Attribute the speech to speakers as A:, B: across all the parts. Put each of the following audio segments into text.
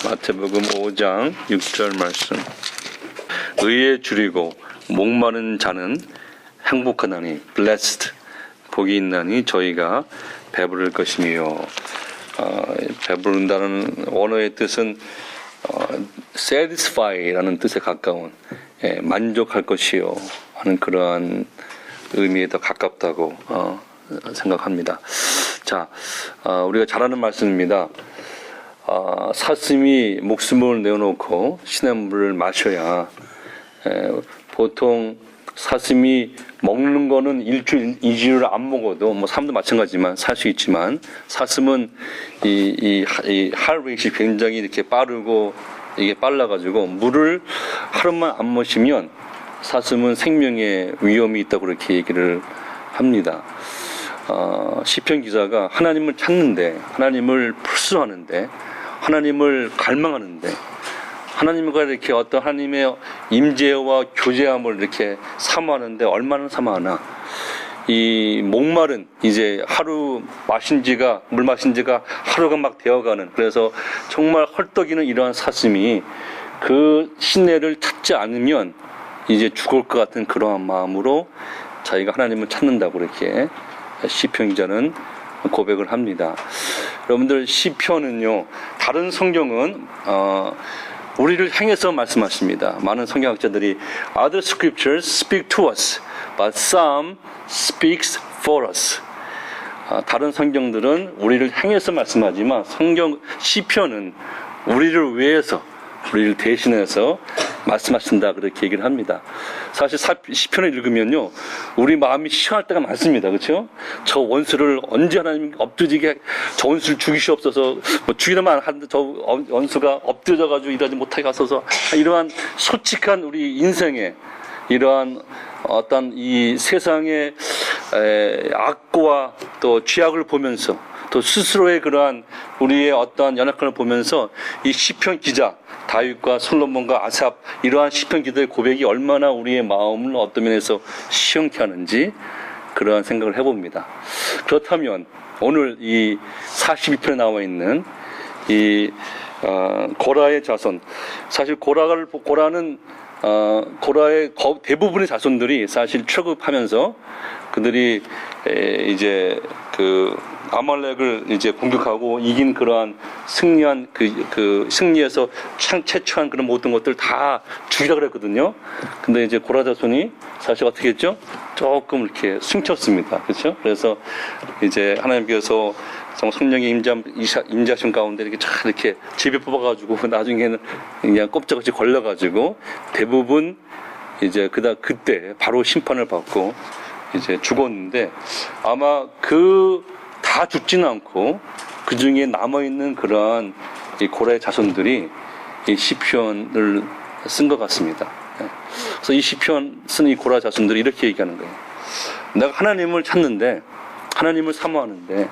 A: 마태복음 5장 6절 말씀. 의에 줄이고 목마른 자는 행복하나니 blessed 복이 있나니 저희가 배부를 것이며. 배부른다는 원어의 뜻은 satisfy라는 뜻에 가까운 만족할 것이요 하는 그러한 의미에 더 가깝다고 생각합니다. 자, 우리가 잘 아는 말씀입니다. 사슴이 목숨을 내어놓고 시냇물을 마셔야, 보통 사슴이 먹는 거는 일주일, 2주를 안 먹어도, 뭐 사람도 마찬가지지만 살 수 있지만, 사슴은 이 하루레이시 굉장히 이렇게 빠르고, 이게 빨라가지고, 물을 하루만 안 마시면 사슴은 생명에 위험이 있다고 그렇게 얘기를 합니다. 시편 기자가 하나님을 찾는데, 하나님을 풀수하는데, 하나님을 갈망하는데, 하나님과 이렇게 어떤 하나님의 임재와 교제함을 이렇게 사모하는데 얼마나 사모하나. 이 목마른 이제 하루 물 마신 지가 하루가 막 되어가는, 그래서 정말 헐떡이는 이러한 사슴이 그 시내를 찾지 않으면 이제 죽을 것 같은 그러한 마음으로 자기가 하나님을 찾는다고 이렇게 시편 기자는 고백을 합니다. 여러분들, 시편은요, 다른 성경은 우리를 향해서 말씀하십니다. 많은 성경학자들이 other scriptures speak to us, but some speaks for us. 다른 성경들은 우리를 향해서 말씀하지만 시편은 우리를 위해서, 우리를 대신해서 말씀하신다 그렇게 얘기를 합니다. 사실 시편을 읽으면요, 우리 마음이 시원할 때가 많습니다. 그렇죠? 저 원수를 언제 하나님 엎드리게, 저 원수를 죽이시옵소서, 뭐 죽이려면 하는데 저 원수가 엎드려가지고 일하지 못하게 하소서, 이러한 솔직한 우리 인생에 이러한 어떤 이 세상의 악과 또 죄악을 보면서, 또 스스로의 그러한 우리의 어떠한 연약함을 보면서 이 시편 기자 다윗과 솔로몬과 아삽, 이러한 시편 기자의 고백이 얼마나 우리의 마음을 어떤 면에서 시원케 하는지 그러한 생각을 해봅니다. 그렇다면 오늘 이 42편에 나와 있는 이 고라의 자손, 사실 고라는 고라의 대부분의 자손들이 사실 출애굽하면서 그들이 이제 그 아말렉을 이제 공격하고 이긴 그러한 승리한 그 승리에서 채취한 그런 모든 것들 다 죽이라 그랬거든요. 근데 이제 고라 자손이 사실 어떻게 했죠? 조금 이렇게 숨겼습니다. 그렇죠? 그래서 이제 하나님께서 정말 성령의 임재하신 가운데 이렇게 집에 뽑아가지고 나중에는 그냥 꼼짝없이 걸려가지고 대부분 이제 그때 바로 심판을 받고 이제 죽었는데, 아마 다 죽지는 않고 그 중에 남아있는 그러한 이 고라의 자손들이 이 시편을 쓴 것 같습니다. 그래서 이 시편 쓴 이 고라 자손들이 이렇게 얘기하는 거예요. 내가 하나님을 찾는데, 하나님을 사모하는데,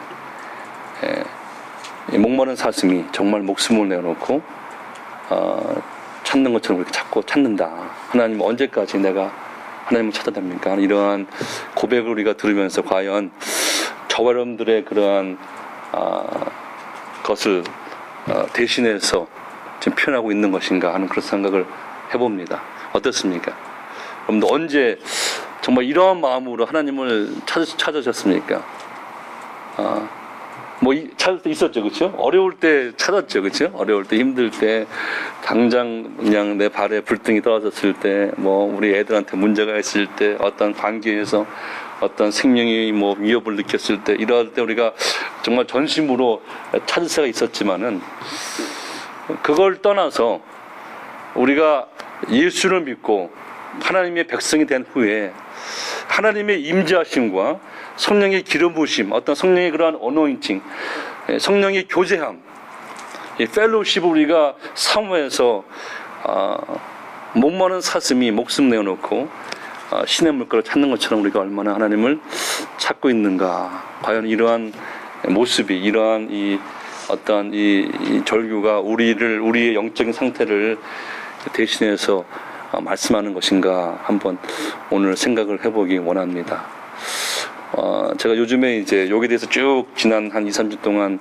A: 목마른 사슴이 정말 목숨을 내어놓고 찾는 것처럼 그렇게 자꾸 찾는다. 하나님 언제까지 내가 하나님을 찾아야 됩니까? 이러한 고백을 우리가 들으면서 과연 저와 여러분들의 그러한 것을 대신해서 지금 표현하고 있는 것인가 하는 그런 생각을 해봅니다. 어떻습니까? 여러분들 언제 정말 이러한 마음으로 하나님을 찾으셨습니까? 찾을 때 있었죠, 그렇죠? 어려울 때 찾았죠, 그렇죠? 어려울 때, 힘들 때, 당장 그냥 내 발에 불등이 떨어졌을 때, 우리 애들한테 문제가 있을 때, 어떤 관계에서 어떤 생명이 위협을 느꼈을 때, 이럴 때 우리가 정말 전심으로 찾을 수가 있었지만은, 그걸 떠나서 우리가 예수를 믿고 하나님의 백성이 된 후에 하나님의 임재하심과 성령의 기름 부으심, 어떤 성령의 그러한 어노인팅, 성령의 교제함, 이 펠로우십을 우리가 사모해서 목마른 사슴이 목숨 내어놓고 신의 물가를 찾는 것처럼 우리가 얼마나 하나님을 찾고 있는가. 과연 이러한 모습이, 이러한 이 어떤 이 절규가 우리의 영적인 상태를 대신해서 말씀하는 것인가 한번 오늘 생각을 해보기 원합니다. 제가 요즘에 이제 여기에 대해서 쭉 지난 한 2, 3주 동안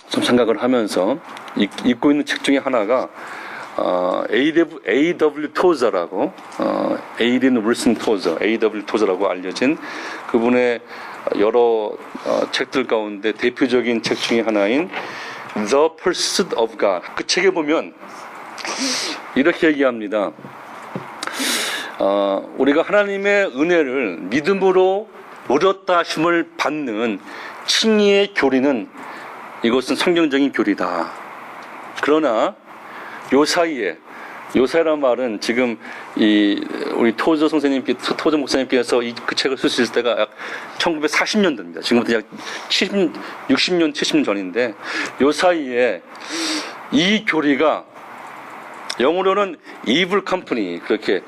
A: 좀 생각을 하면서 읽고 있는 책 중에 하나가 A.W. 토저라고 에이린 윌슨 토저, A.W. 토저라고 알려진 그분의 여러 책들 가운데 대표적인 책 중에 하나인 The Pursuit of God. 그 책에 보면 이렇게 얘기합니다. 우리가 하나님의 은혜를 믿음으로 얻었다 하심을 받는 칭의의 교리는 이것은 성경적인 교리다. 그러나 요 사이란 말은 지금 우리 토저 목사님께서 그 책을 쓰실 때가 약 1940년대입니다. 지금부터 약 60년, 70년 전인데 요 사이에 이 교리가 영어로는 evil company, 그러니까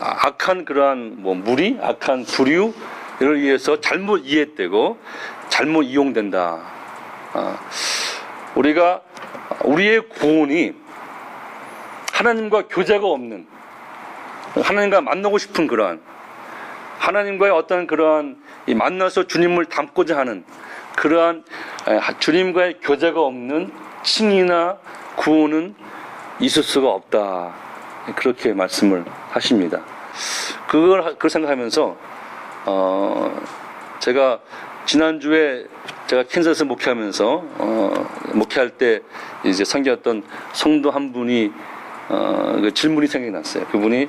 A: 악한 그러한 무리, 악한 부류를 위해서 잘못 이해되고 잘못 이용된다. 우리의 구원이 하나님과 교제가 없는, 하나님과 만나고 싶은 그러한, 하나님과의 어떤 그러한 만나서 주님을 닮고자 하는 그러한 주님과의 교제가 없는 칭의나 구원은 있을 수가 없다. 그렇게 말씀을 하십니다. 그걸 생각하면서 제가 지난주에 제가 캔자스 목회하면서 목회할 때 이제 섬겼던 성도 한 분이 그 질문이 생각났어요. 그분이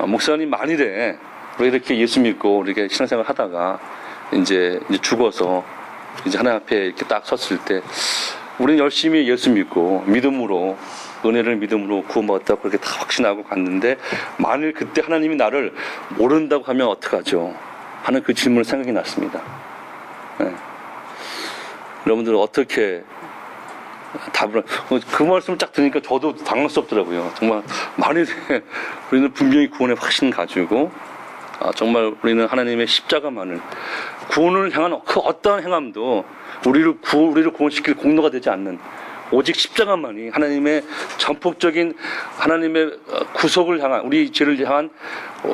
A: 목사님 만일에 우리 이렇게 예수 믿고 이렇게 신앙생활 하다가 이제 죽어서 이제 하나님 앞에 이렇게 딱 섰을 때 우리는 열심히 예수 믿고 믿음으로 은혜를 믿음으로 구원받았다고 그렇게 다 확신하고 갔는데 만일 그때 하나님이 나를 모른다고 하면 어떡하죠? 하는 그 질문을 생각이 났습니다. 네. 여러분들 어떻게 답을 그 말씀을 딱 들으니까 저도 당황스럽더라고요. 정말 만일에 우리는 분명히 구원의 확신 가지고 정말 우리는 하나님의 십자가만을 구원을 향한 그 어떠한 행함도 우리를 구원시킬 공로가 되지 않는 오직 십자가만이 하나님의 전폭적인 하나님의 구속을 향한 우리 죄를 향한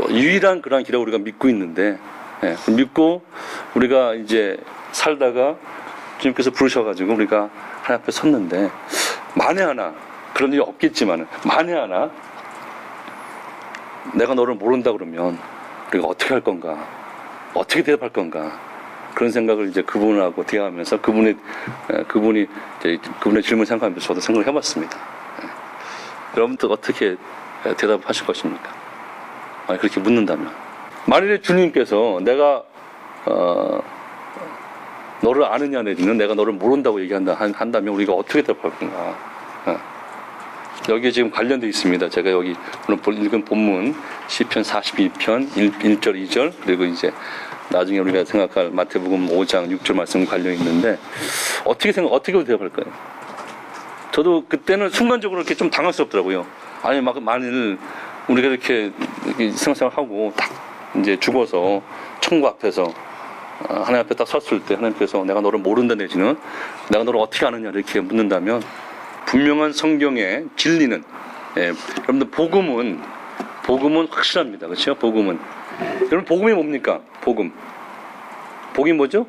A: 유일한 그러한 길이라고 우리가 믿고 있는데 믿고 우리가 이제 살다가 주님께서 부르셔가지고 우리가 하나님 앞에 섰는데 만에 하나 그런 일이 없겠지만 만에 하나 내가 너를 모른다 그러면 우리가 어떻게 할 건가, 어떻게 대답할 건가, 그런 생각을 이제 그분하고 대화하면서 그분의 질문 생각하면서 저도 생각을 해봤습니다. 여러분들 어떻게 대답하실 것입니까? 그렇게 묻는다면 만일에 주님께서 내가 너를 아느냐 내지는 내가 너를 모른다고 한다면 우리가 어떻게 대답할 건가? 여기에 지금 관련되어 있습니다. 제가 여기 오늘 읽은 본문 시편 42편 1절 2절 그리고 이제 나중에 우리가 생각할 마태복음 5장 6절 말씀 관련이 있는데 어떻게 대답할까요? 저도 그때는 순간적으로 이렇게 좀 당황스럽더라고요. 아니 만일 우리가 이렇게 생각하고 딱 이제 죽어서 천국 앞에서 하나님 앞에 딱 섰을 때 하나님께서 내가 너를 모른다 내지는 내가 너를 어떻게 아느냐 이렇게 묻는다면 분명한 성경의 진리는 여러분들 복음은 확실합니다. 그렇죠? 복음은 여러분 복음이 뭡니까? 복음이 뭐죠?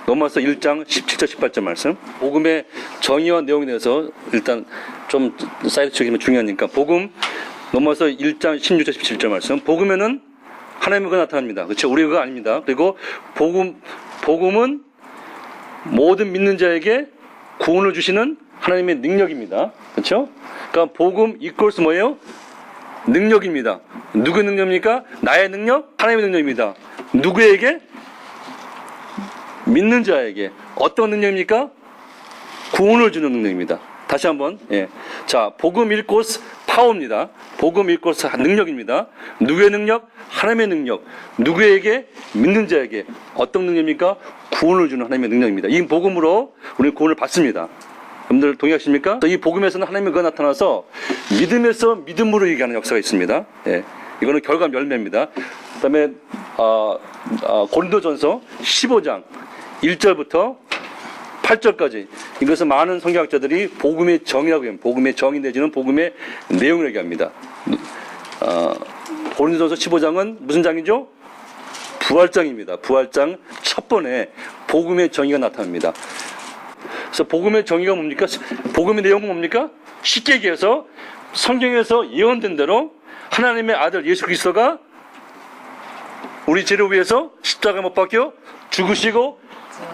A: 로마서 1장 17절 18절 말씀. 복음의 정의와 내용에 대해서 일단 좀 사이드 쪽이면 중요하니까 복음 로마서 1장 16절 17절 말씀. 복음에는 하나님의 그 나타납니다. 그렇죠? 우리 그거 아닙니다. 그리고 복음은 모든 믿는 자에게 구원을 주시는 하나님의 능력입니다. 그렇죠? 그러니까 복음 이퀄스 뭐예요? 능력입니다. 누구의 능력입니까? 나의 능력? 하나님의 능력입니다. 누구에게? 믿는 자에게. 어떤 능력입니까? 구원을 주는 능력입니다. 다시 한번. 자, 복음 이퀄스 파워입니다. 복음 이퀄스 능력입니다. 누구의 능력? 하나님의 능력. 누구에게? 믿는 자에게. 어떤 능력입니까? 구원을 주는 하나님의 능력입니다. 이 복음으로 우리는 구원을 받습니다. 여러분들 동의하십니까? 이 복음에서는 하나님의 그가 나타나서 믿음에서 믿음으로 얘기하는 역사가 있습니다. 이거는 결과 열매입니다. 그 다음에 고린도전서 15장 1절부터 8절까지 이것은 많은 성경학자들이 복음의 정의라고 합니다. 복음의 정의 내지는 복음의 내용을 얘기합니다. 고린도전서 15장은 무슨 장이죠? 부활장입니다. 부활장 첫 번에 복음의 정의가 나타납니다. 그래서 복음의 정의가 뭡니까? 복음의 내용은 뭡니까? 쉽게 얘기해서 성경에서 예언된 대로 하나님의 아들 예수 그리스도가 우리 죄를 위해서 십자가 못 박혀 죽으시고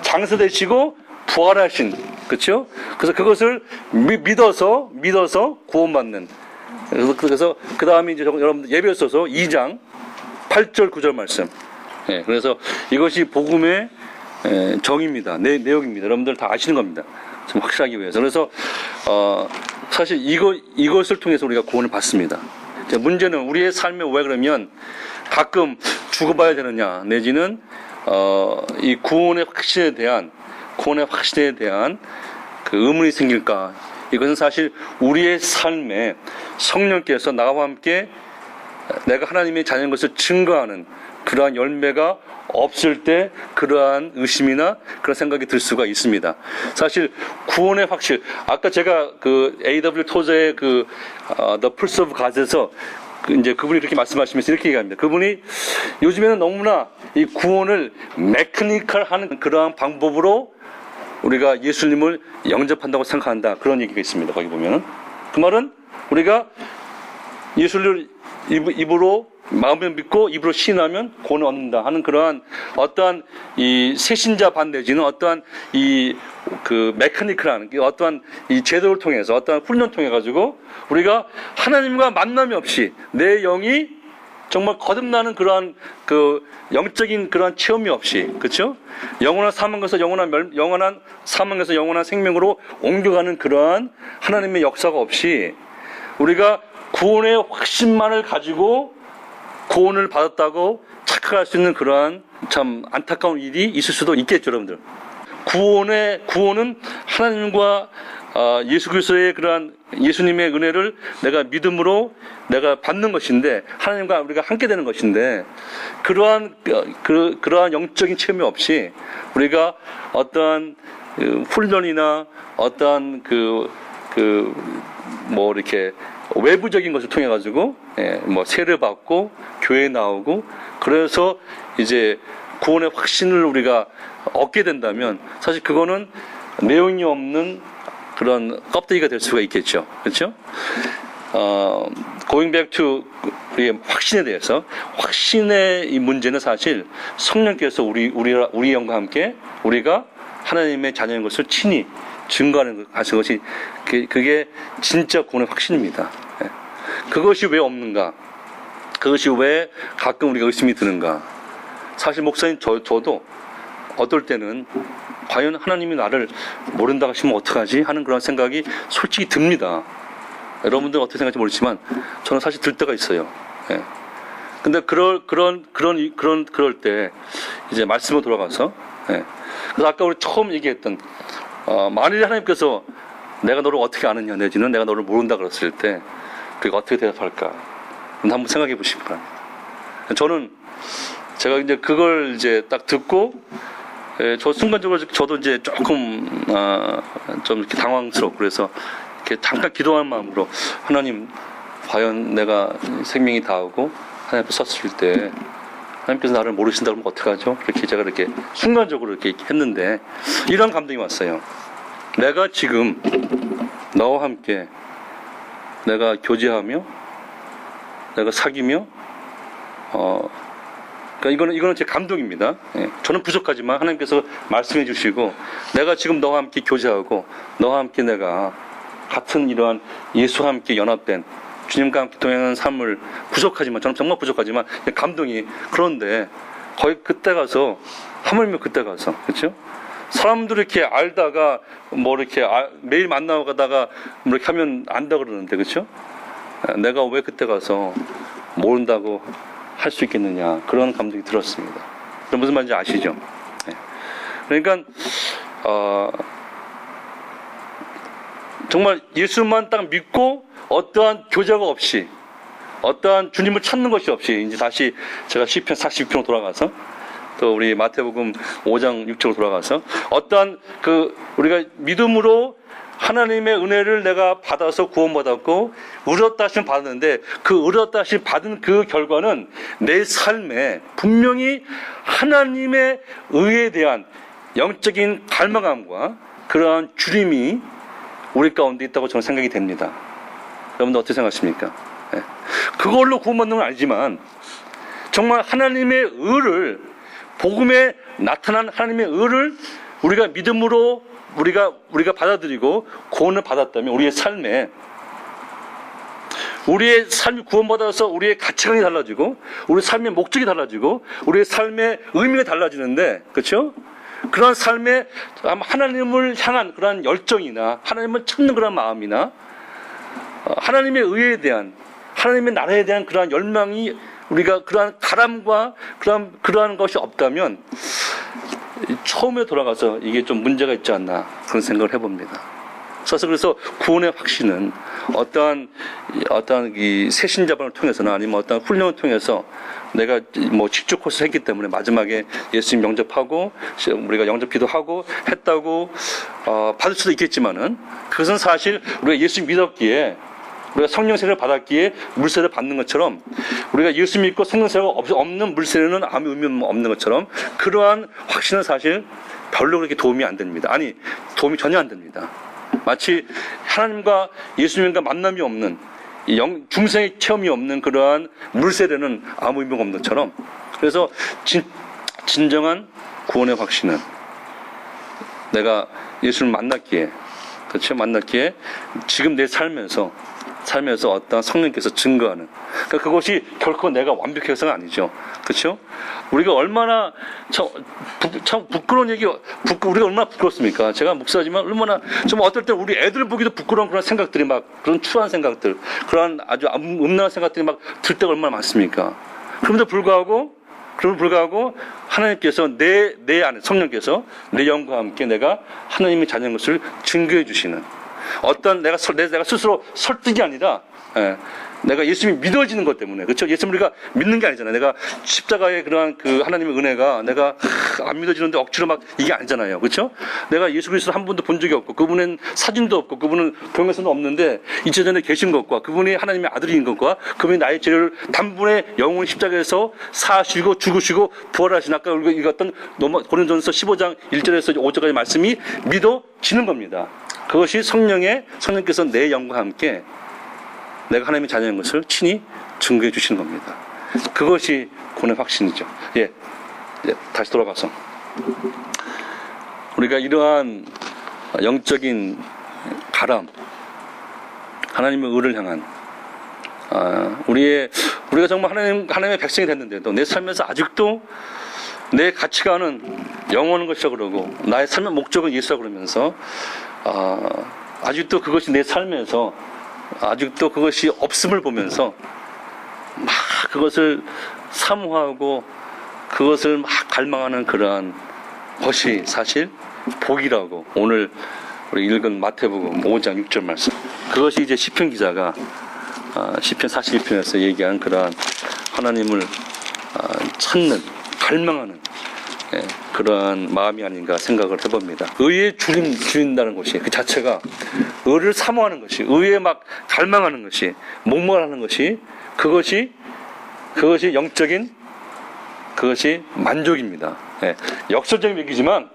A: 장사되시고 부활하신, 그렇죠? 그래서 그것을 믿어서 구원받는. 그래서 그 다음에 이제 여러분들 예배소서 2장 8절 9절 말씀. 예, 그래서 이것이 복음의 정의입니다. 내용입니다. 여러분들 다 아시는 겁니다. 좀 확실하기 위해서. 그래서 사실 이것을 통해서 우리가 구원을 받습니다. 문제는 우리의 삶에 왜 그러면 가끔 죽어봐야 되느냐, 내지는 이 구원의 확신에 대한 그 의문이 생길까? 이것은 사실 우리의 삶에 성령께서 나와 함께 내가 하나님의 자녀인 것을 증거하는 그러한 열매가 없을 때 그러한 의심이나 그런 생각이 들 수가 있습니다. 사실 구원의 확실, 아까 제가 그 A.W. 토저의 그 The Pursuit of God에서 이제 그분이 그렇게 말씀하시면서 이렇게 얘기합니다. 그분이 요즘에는 너무나 이 구원을 메커니컬하는 그러한 방법으로 우리가 예수님을 영접한다고 생각한다. 그런 얘기가 있습니다. 거기 보면은. 그 말은 우리가 예수를 입으로 마음을 믿고 입으로 시인하면 구원을 얻는다 하는 그러한 어떠한 이 새신자 반 내지는 어떠한 이 그 메커니컬한 어떠한 이 제도를 통해서 어떠한 훈련 통해 가지고 우리가 하나님과 만남이 없이 내 영이 정말 거듭나는 그러한 그 영적인 그러한 체험이 없이, 그렇죠? 영원한 사망에서 영원한 사망에서 영원한 생명으로 옮겨가는 그러한 하나님의 역사가 없이 우리가 구원의 확신만을 가지고 구원을 받았다고 착각할 수 있는 그러한 참 안타까운 일이 있을 수도 있겠죠, 여러분들. 구원은 하나님과 예수 그리스도의 그러한 예수님의 은혜를 내가 믿음으로 내가 받는 것인데, 하나님과 우리가 함께 되는 것인데, 그러한 영적인 체험이 없이 우리가 어떠한 훈련이나 어떠한 뭐 이렇게 외부적인 것을 통해 가지고 뭐 세례 받고 교회 나오고 그래서 이제 구원의 확신을 우리가 얻게 된다면 사실 그거는 내용이 없는 그런 껍데기가 될 수가 있겠죠. 그렇죠? Going back to 우리의 확신에 대해서, 확신의 이 문제는 사실 성령께서 우리 영과 함께 우리가 하나님의 자녀인 것을 친히 증거하는 것이 그게 진짜 구원의 확신입니다. 그것이 왜 없는가? 그것이 왜 가끔 우리가 의심이 드는가? 사실 목사님 저도 어떨 때는 과연 하나님이 나를 모른다 하시면 어떡하지? 하는 그런 생각이 솔직히 듭니다. 여러분들 어떻게 생각할지 모르지만 저는 사실 들 때가 있어요. 근데 그럴 때 이제 말씀으로 돌아가서, 그래서 아까 우리 처음 얘기했던 만일 하나님께서 내가 너를 어떻게 아느냐 내지는 내가 너를 모른다 그랬을 때 그게 어떻게 대답할까? 한번 생각해 보시기 바랍니다. 저는 제가 이제 그걸 이제 딱 듣고 저 순간적으로 저도 이제 조금 좀 이렇게 당황스럽고 그래서 이렇게 잠깐 기도하는 마음으로 하나님, 과연 내가 생명이 다하고 하나님 앞에 섰을 때 하나님께서 나를 모르신다 그러면 어떡하죠? 이렇게 제가 이렇게 순간적으로 이렇게 했는데 이런 감동이 왔어요. 내가 지금 너와 함께 내가 교제하며 내가 사귀며 그러니까 이거는 제 감동입니다. 저는 부족하지만 하나님께서 말씀해 주시고 내가 지금 너와 함께 교제하고 너와 함께 내가 같은 이러한 예수와 함께 연합된 주님과 함께 동행하는 삶을 부족하지만 저는 정말 부족하지만 감동이, 그런데 거의 그때 가서 하물며 그때 가서, 그렇죠? 사람들 이렇게 알다가 뭐 이렇게 매일 만나고 가다가 뭐 이렇게 하면 안다 그러는데, 그렇죠? 내가 왜 그때 가서 모른다고 할 수 있겠느냐, 그런 감동이 들었습니다. 무슨 말인지 아시죠? 그러니까 정말 예수만 딱 믿고 어떠한 교제가 없이 어떠한 주님을 찾는 것이 없이, 이제 다시 제가 시편 46편 돌아가서 또 우리 마태복음 5장 6절로 돌아가서 어떠한 우리가 믿음으로 하나님의 은혜를 내가 받아서 구원받았고 의롭다 하심 받았는데 그 의롭다 하심 받은 그 결과는 내 삶에 분명히 하나님의 의에 대한 영적인 갈망함과 그러한 주림이 우리 가운데 있다고 저는 생각이 됩니다. 여러분들 어떻게 생각하십니까? 예. 그걸로 구원받는 건 아니지만 정말 하나님의 의를, 복음에 나타난 하나님의 의를 우리가 믿음으로 우리가 받아들이고 구원을 받았다면 우리의 삶이 구원받아서 우리의 가치관이 달라지고 우리 삶의 목적이 달라지고 우리의 삶의 의미가 달라지는데, 그렇죠? 그런 삶에 하나님을 향한 그러한 열정이나 하나님을 찾는 그런 마음이나 하나님의 의에 대한, 하나님의 나라에 대한 그러한 열망이, 우리가 그러한 가람과 그러한 것이 없다면 처음에 돌아가서 이게 좀 문제가 있지 않나, 그런 생각을 해봅니다. 그래서 구원의 확신은 어떠한 이 새신자반을 통해서나 아니면 어떠한 훈련을 통해서 내가 뭐 직접 코스 했기 때문에 마지막에 예수님 영접하고 우리가 영접기도 하고 했다고 받을 수도 있겠지만은, 그것은 사실 우리가 예수 믿었기에, 우리가 성령 세례를 받았기에 물세례를 받는 것처럼, 우리가 예수 믿고 성령 세례가 없는 물세례는 아무 의미 없는 것처럼, 그러한 확신은 사실 별로 그렇게 도움이 안 됩니다. 아니, 도움이 전혀 안 됩니다. 마치 하나님과 예수님과 만남이 없는, 중생의 체험이 없는 그러한 물세례는 아무 의미가 없는 것처럼, 그래서 진정한 구원의 확신은 내가 예수를 만났기에, 그렇죠? 만났기에 지금 내 삶에서 어떤 성령께서 증거하는, 그러니까 그것이 결코 내가 완벽해서는 아니죠. 그렇죠? 우리가 얼마나 참 부끄러운 우리가 얼마나 부끄럽습니까? 제가 목사지만 얼마나 정말 어떨 때 우리 애들 보기도 부끄러운 그런 생각들이 막, 그런 추한 생각들, 그런 아주 음란한 생각들이 막 들 때가 얼마나 많습니까? 그럼에도 불구하고 하나님께서 내 안에, 성령께서 내 영과 함께 내가 하나님의 자녀인 것을 증거해 주시는, 어떤 내가 스스로 설득이 아니라, 내가 예수님이 믿어지는 것 때문에, 그렇죠? 예수님 우리가 믿는 게 아니잖아요. 내가 십자가의 그러한 그 하나님의 은혜가 내가 안 믿어지는데 억지로 막 이게 아니잖아요. 그렇죠? 내가 예수 그리스도를 한 번도 본 적이 없고, 그분은 사진도 없고, 그분은 교회에서는 없는데 이제전에 계신 것과, 그분이 하나님의 아들인 것과, 그분이 나의 죄를 단번에 영원히 십자가에서 사시고 죽으시고 부활하신, 아까 우리가 읽었던 고린도전서 15장 1절에서 5절까지 말씀이 믿어지는 겁니다. 그것이 성령께서 내 영과 함께 내가 하나님의 자녀인 것을 친히 증거해 주시는 겁니다. 그것이 구원의 확신이죠. 다시 돌아가서 우리가 이러한 영적인 가람, 하나님의 의를 향한, 우리가 정말 하나님의 백성이 됐는데도 내 삶에서 아직도 내 가치관은 영원한 것이라 그러고 나의 삶의 목적은 예수라 그러면서 아직도 그것이 내 삶에서 아직도 그것이 없음을 보면서 막 그것을 사모하고 그것을 막 갈망하는 그러한 것이 사실 복이라고, 오늘 우리 읽은 마태복음 5장 6절 말씀, 그것이 이제 시편 기자가 시편 41편에서 얘기한 그러한 하나님을 찾는, 갈망하는 그러한 마음이 아닌가 생각을 해봅니다. 의에 줄인다는 것이, 그 자체가 의를 사모하는 것이, 의에 막 갈망하는 것이, 목말하는 것이, 그것이 영적인, 그것이 만족입니다. 역설적인 얘기지만,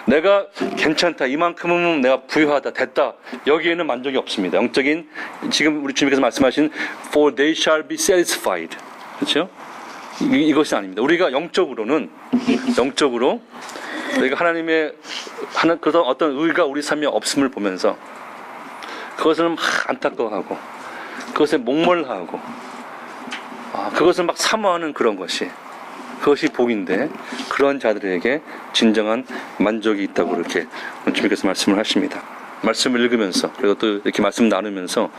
A: 내가 괜찮다, 이만큼은 내가 부유하다, 됐다, 여기에는 만족이 없습니다. 영적인, 지금 우리 주님께서 말씀하신 For they shall be satisfied, 그렇죠? 이것이 아닙니다. 우리가 영적으로 우리가 하나님의 그런 어떤 의가 우리 삶에 없음을 보면서 그것을 막 안타까워하고 그것에 목몰하고 그것을 막 사모하는 그것이 복인데, 그런 자들에게 진정한 만족이 있다고 이렇게 주님께서 말씀을 하십니다. 말씀을 읽으면서, 그리고 또 이렇게 말씀 나누면서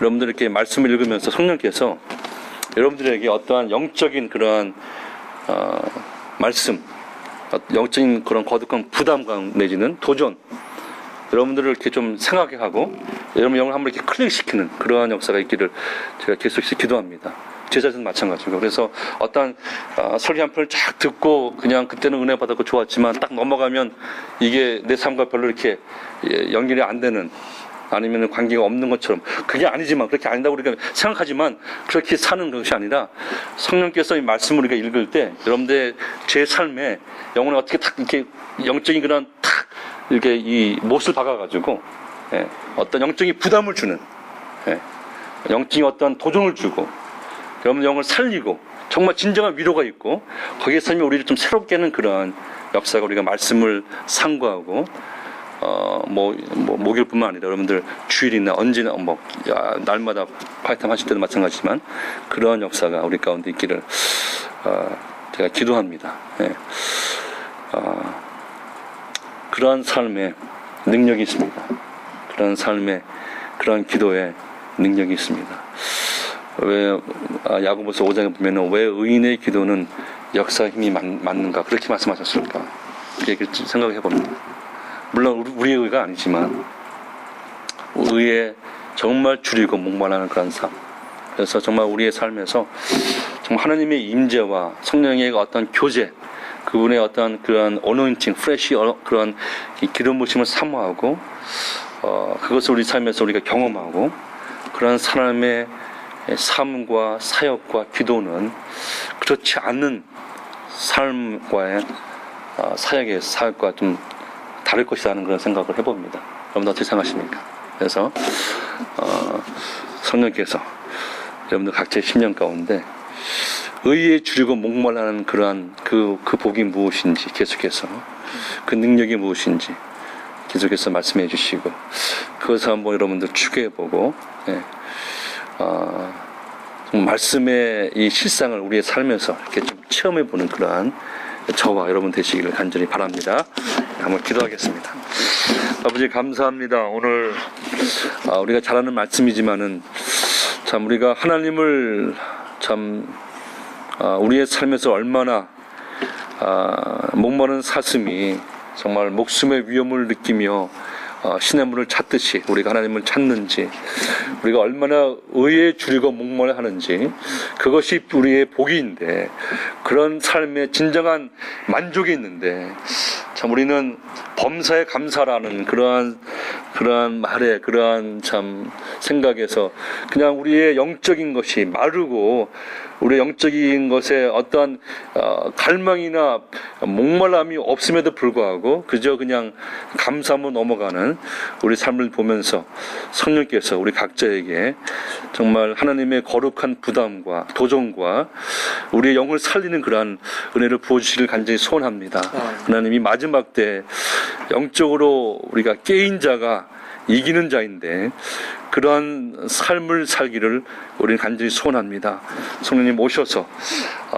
A: 여러분들 이렇게 말씀을 읽으면서 성령께서 여러분들에게 어떠한 영적인 그러한 말씀, 영적인 그런 거듭한 부담감 내지는 도전, 여러분들을 이렇게 좀 생각하게 하고 여러분 영을 한번 이렇게 클릭시키는 그러한 역사가 있기를 제가 계속해서 기도합니다. 제자들은 마찬가지고, 그래서 어떤 설교 한 편을 쫙 듣고 그냥 그때는 은혜 받았고 좋았지만 딱 넘어가면 이게 내 삶과 별로 이렇게 연결이 안 되는 아니면 관계가 없는 것처럼 그게 아니지만 그렇게 아니다고 우리가 생각하지만 그렇게 사는 것이 아니라 성령께서 이 말씀을 우리가 읽을 때 여러분들 제 삶에 영혼에 어떻게 탁 이렇게 영적인 그런 탁 이렇게 이 못을 박아가지고 예, 어떤 영적인 부담을 주는 예, 영적인 어떤 도전을 주고 여러분 영을 살리고 정말 진정한 위로가 있고 거기에 삶이 우리를 좀 새롭게 하는 그런 역사가 우리가 말씀을 상고하고 목요일뿐만 아니라 여러분들 주일이나 언제나 날마다 파이팅 하실 때도 마찬가지지만 그런 역사가 우리 가운데 있기를 제가 기도합니다. 예. 그러한 삶에 능력이 있습니다. 그런 삶에 그런 기도에 능력이 있습니다. 왜 야고보서 5장에 보면은 왜 의인의 기도는 역사 힘이 맞는가 그렇게 말씀하셨을까 그렇게 생각해 봅니다. 물론 우리의 의가 아니지만 의에 정말 줄이고 목말라는 그런 삶. 그래서 정말 우리의 삶에서 정말 하나님의 임재와 성령의 어떤 교제, 그분의 어떤 그런 어노인팅, 프레시 그런 기름 부심을 사모하고 그것을 우리 삶에서 우리가 경험하고 그런 사람의 삶과 사역과 기도는 그렇지 않는 삶과의 사역의 사역과 좀 다를 것이라는 그런 생각을 해봅니다. 여러분 어떻게 생각하십니까? 그래서 성령께서 여러분들 각자의 심령 가운데 의에 줄이고 목말라는 그러한 그 복이 무엇인지 계속해서 그 능력이 무엇인지 계속해서 말씀해 주시고 그것을 한번 여러분들 추구해보고 말씀의 이 실상을 우리의 삶에서 이렇게 좀 체험해보는 그러한 저와 여러분 되시기를 간절히 바랍니다. 한번 기도하겠습니다. 아버지 감사합니다. 오늘 우리가 잘 아는 말씀이지만은 참 우리가 하나님을 참 우리의 삶에서 얼마나 목마른 사슴이 정말 목숨의 위험을 느끼며 시냇물을 찾듯이 우리가 하나님을 찾는지 우리가 얼마나 의에 줄이고 목말라 하는지 그것이 우리의 복인데 그런 삶에 진정한 만족이 있는데 참 우리는 범사에 감사라는 그러한 말에 그러한 참 생각에서 그냥 우리의 영적인 것이 마르고 우리의 영적인 것에 어떠한 갈망이나 목말람이 없음에도 불구하고 그저 그냥 감사하며 넘어가는 우리 삶을 보면서 성령께서 우리 각자에게 정말 하나님의 거룩한 부담과 도전과 우리의 영을 살리는 그러한 은혜를 부어주시길 간절히 소원합니다. 하나님이 마지막 때 영적으로 우리가 깨인 자가 이기는 자인데 그러한 삶을 살기를 우리는 간절히 소원합니다. 성령님 오셔서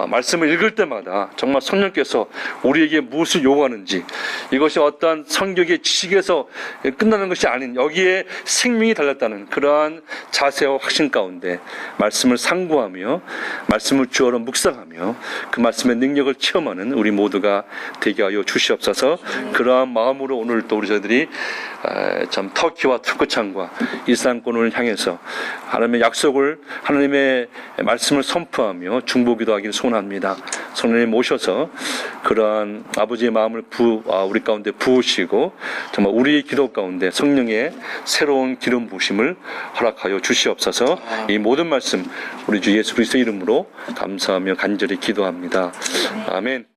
A: 말씀을 읽을 때마다 정말 성령께서 우리에게 무엇을 요구하는지 이것이 어떠한 성경의 지식에서 끝나는 것이 아닌 여기에 생명이 달렸다는 그러한 자세와 확신 가운데 말씀을 상고하며 말씀을 주어로 묵상하며 그 말씀의 능력을 체험하는 우리 모두가 되게 하여 주시옵소서. 그러한 마음으로 오늘 또 우리 저희들이 참 터키와 투크창과 일산권을 향해서 하나님의 약속을 하나님의 말씀을 선포하며 중보기도 하기를 소원합니다. 성령님 모셔서 그러한 아버지의 마음을 우리 가운데 부으시고 정말 우리의 기도 가운데 성령의 새로운 기름 부으심을 허락하여 주시옵소서. 이 모든 말씀 우리 주 예수 그리스도의 이름으로 감사하며 간절히 기도합니다. 아멘.